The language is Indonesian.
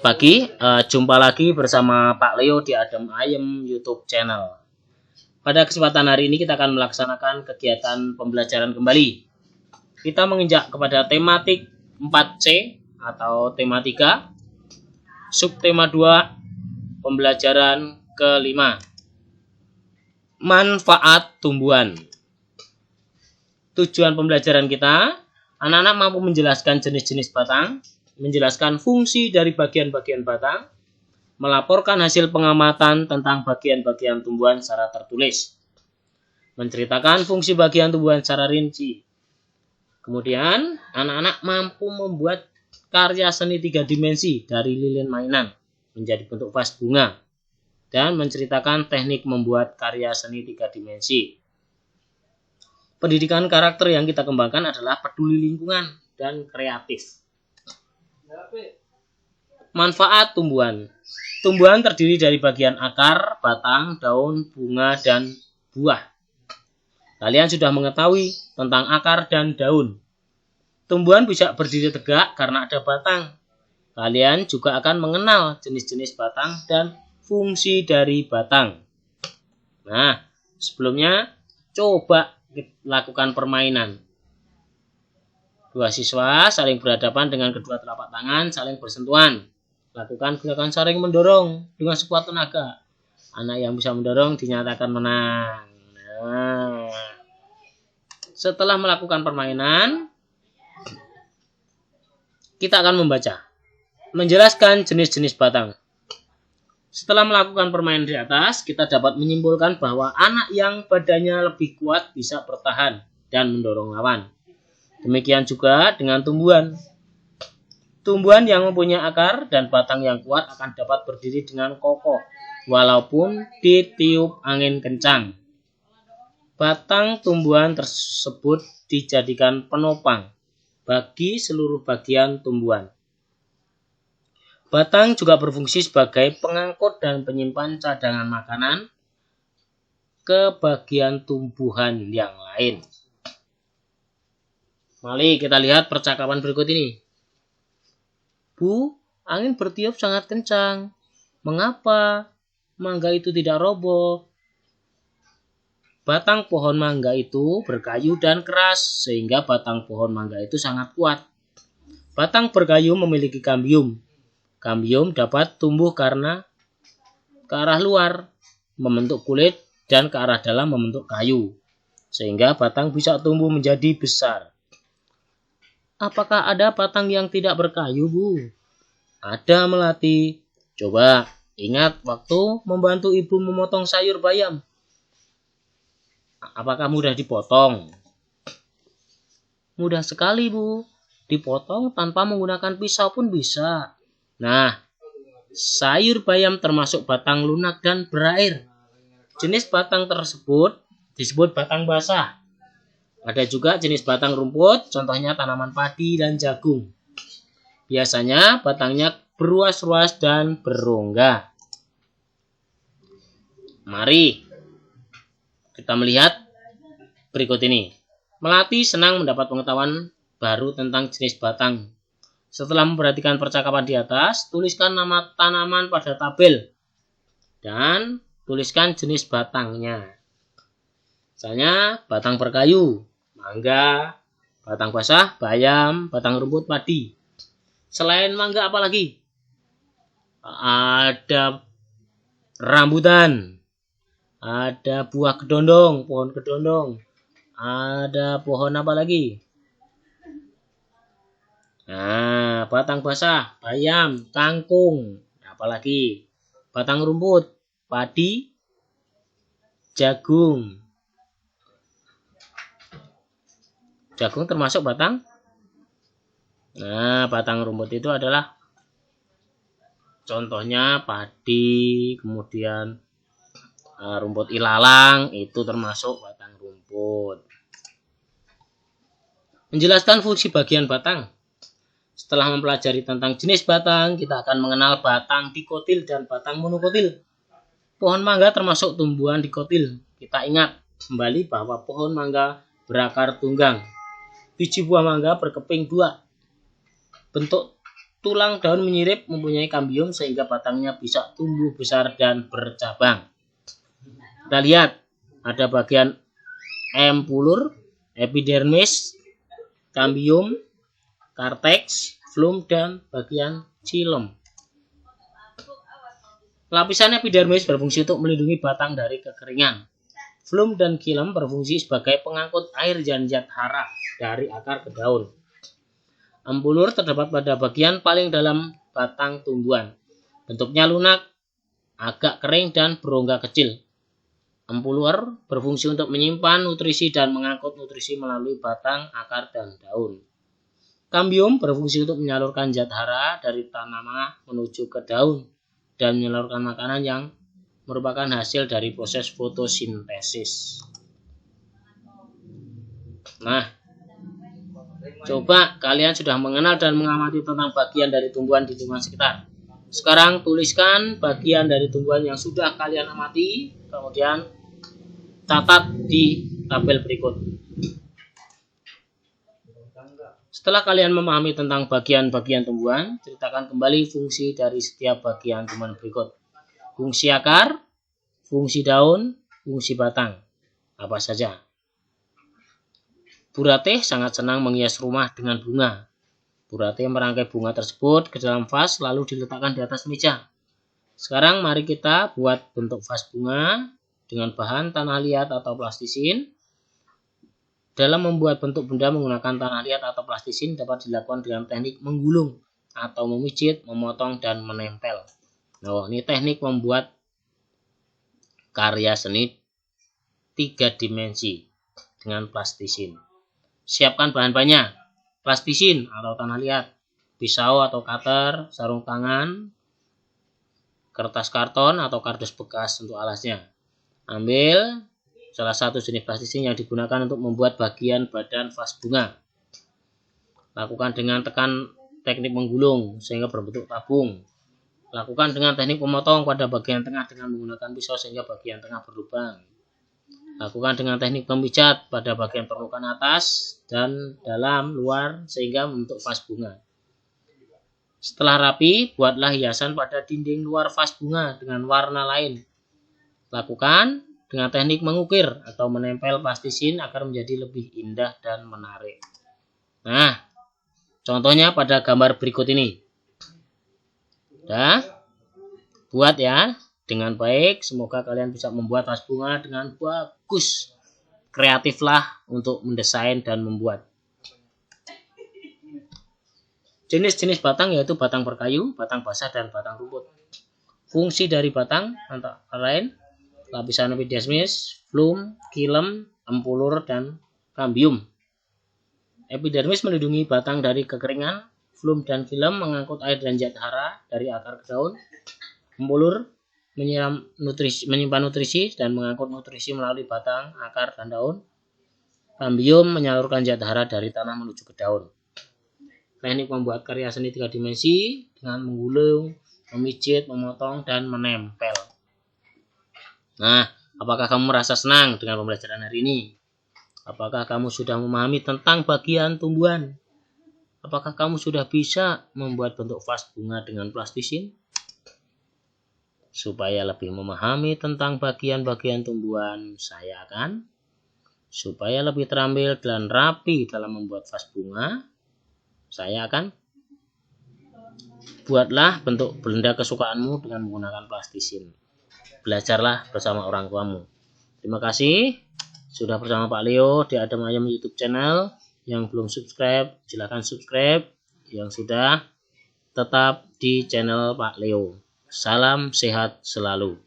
Selamat pagi, jumpa lagi bersama Pak Leo di Adem Ayem YouTube channel. Pada kesempatan hari ini kita akan melaksanakan kegiatan pembelajaran kembali. Kita menginjak kepada tematik 4C atau tema 3, subtema 2, pembelajaran kelima. Manfaat tumbuhan. Tujuan pembelajaran kita, anak-anak mampu menjelaskan jenis-jenis batang, menjelaskan fungsi dari bagian-bagian batang, melaporkan hasil pengamatan tentang bagian-bagian tumbuhan secara tertulis, menceritakan fungsi bagian tumbuhan secara rinci. Kemudian, anak-anak mampu membuat karya seni 3 dimensi dari lilin mainan menjadi bentuk vas bunga dan menceritakan teknik membuat karya seni 3 dimensi. Pendidikan karakter yang kita kembangkan adalah peduli lingkungan dan kreatif. Manfaat tumbuhan. Tumbuhan terdiri dari bagian akar, batang, daun, bunga, dan buah. Kalian sudah mengetahui tentang akar dan daun. Tumbuhan bisa berdiri tegak karena ada batang. Kalian juga akan mengenal jenis-jenis batang dan fungsi dari batang. Nah, sebelumnya coba lakukan permainan. Dua siswa saling berhadapan dengan kedua telapak tangan, saling bersentuhan. Lakukan gerakan saling mendorong dengan sekuat tenaga. Anak yang bisa mendorong dinyatakan menang. Nah, setelah melakukan permainan, kita akan membaca. Menjelaskan jenis-jenis batang. Setelah melakukan permainan di atas, kita dapat menyimpulkan bahwa anak yang badannya lebih kuat bisa bertahan dan mendorong lawan. Demikian juga dengan tumbuhan. Tumbuhan yang mempunyai akar dan batang yang kuat akan dapat berdiri dengan kokoh, walaupun ditiup angin kencang. Batang tumbuhan tersebut dijadikan penopang bagi seluruh bagian tumbuhan. Batang juga berfungsi sebagai pengangkut dan penyimpan cadangan makanan ke bagian tumbuhan yang lain. Mari kita lihat percakapan berikut ini. Bu, angin bertiup sangat kencang. Mengapa mangga itu tidak roboh? Batang pohon mangga itu berkayu dan keras, sehingga batang pohon mangga itu sangat kuat. Batang berkayu memiliki kambium. Kambium dapat tumbuh karena ke arah luar, membentuk kulit, dan ke arah dalam membentuk kayu, sehingga batang bisa tumbuh menjadi besar. Apakah ada batang yang tidak berkayu, Bu? Ada, Melati. Coba ingat waktu membantu ibu memotong sayur bayam. Apakah mudah dipotong? Mudah sekali, Bu. Dipotong tanpa menggunakan pisau pun bisa. Nah, sayur bayam termasuk batang lunak dan berair. Jenis batang tersebut disebut batang basah. Ada juga jenis batang rumput, contohnya tanaman padi dan jagung. Biasanya batangnya beruas-ruas dan berongga. Mari kita melihat berikut ini. Melati senang mendapat pengetahuan baru tentang jenis batang. Setelah memperhatikan percakapan di atas, tuliskan nama tanaman pada tabel dan tuliskan jenis batangnya. Misalnya batang berkayu, mangga, batang basah, bayam, batang rumput, padi. Selain mangga apa lagi? Ada rambutan, ada buah kedondong, pohon kedondong, ada pohon apa lagi? Nah, batang basah, bayam, kangkung, apalagi? Batang rumput, padi, jagung. Jagung termasuk batang. Nah, batang rumput itu adalah contohnya padi, kemudian rumput ilalang, itu termasuk batang rumput. Menjelaskan fungsi bagian batang. Setelah mempelajari tentang jenis batang, kita akan mengenal batang dikotil dan batang monokotil. Pohon mangga termasuk tumbuhan dikotil. Kita ingat kembali bahwa pohon mangga berakar tunggang. Biji buah mangga berkeping 2. Bentuk Tulang daun menyirip mempunyai kambium sehingga batangnya bisa tumbuh besar dan bercabang. Kita lihat ada bagian empulur, epidermis, kambium, karteks, flum, dan bagian xilem. Lapisan epidermis berfungsi untuk melindungi batang dari kekeringan. Flum dan xilem berfungsi sebagai pengangkut air dan zat hara dari akar ke daun. Empulur terdapat pada bagian paling dalam batang tumbuhan. Bentuknya lunak, agak kering dan berongga kecil. Empulur berfungsi untuk menyimpan nutrisi dan mengangkut nutrisi melalui batang, akar, dan daun. Kambium berfungsi untuk menyalurkan zat hara dari tanaman menuju ke daun dan menyalurkan makanan yang merupakan hasil dari proses fotosintesis. Nah, coba kalian sudah mengenal dan mengamati tentang bagian dari tumbuhan di lingkungan sekitar. Sekarang tuliskan bagian dari tumbuhan yang sudah kalian amati, kemudian catat di tabel berikut. Setelah kalian memahami tentang bagian-bagian tumbuhan, ceritakan kembali fungsi dari setiap bagian tumbuhan berikut. Fungsi akar, fungsi daun, fungsi batang. Apa saja? Buratih sangat senang menghias rumah dengan bunga. Buratih merangkai bunga tersebut ke dalam vas lalu diletakkan di atas meja. Sekarang mari kita buat bentuk vas bunga dengan bahan tanah liat atau plastisin. Dalam membuat bentuk benda menggunakan tanah liat atau plastisin dapat dilakukan dengan teknik menggulung atau memijit, memotong, dan menempel. Nah, ini teknik membuat karya seni 3 dimensi dengan plastisin. Siapkan bahan-bahannya. Plastisin atau tanah liat, pisau atau cutter, sarung tangan, kertas karton atau kardus bekas untuk alasnya. Ambil salah satu jenis plastisin yang digunakan untuk membuat bagian badan vas bunga. Lakukan dengan tekan teknik menggulung sehingga berbentuk tabung. Lakukan dengan teknik memotong pada bagian tengah dengan menggunakan pisau sehingga bagian tengah berlubang. Lakukan dengan teknik pemijat pada bagian permukaan atas dan dalam luar sehingga membentuk vas bunga. Setelah rapi, buatlah hiasan pada dinding luar vas bunga dengan warna lain. Lakukan dengan teknik mengukir atau menempel plastisin agar menjadi lebih indah dan menarik. Nah, contohnya pada gambar berikut ini. Udah? Buat ya dengan baik. Semoga kalian bisa membuat vas bunga dengan bagus. Kreatiflah untuk mendesain dan membuat. Jenis-jenis batang yaitu batang berkayu, batang basah, dan batang rumput. Fungsi dari batang antara lain lapisan epidermis, flum, xilem, empulur, dan kambium. Epidermis melindungi batang dari kekeringan, flum dan xilem mengangkut air dan zat hara dari akar ke daun. Empulur menyimpan nutrisi dan mengangkut nutrisi melalui batang, akar, dan daun. Kambium menyalurkan zat hara dari tanah menuju ke daun. Teknik membuat karya seni 3 dimensi dengan menggulung, memijit, memotong, dan menempel. Nah, apakah kamu merasa senang dengan pembelajaran hari ini? Apakah kamu sudah memahami tentang bagian tumbuhan? Apakah kamu sudah bisa membuat bentuk vas bunga dengan plastisin? Supaya lebih memahami tentang bagian-bagian tumbuhan, supaya lebih terampil dan rapi dalam membuat vas bunga, saya akan buatlah bentuk benda kesukaanmu dengan menggunakan plastisin. Belajarlah bersama orang tuamu. Terima kasih sudah bersama Pak Leo di Adem Ayem YouTube channel. Yang belum subscribe, silakan subscribe. Yang sudah, tetap di channel Pak Leo. Salam sehat selalu.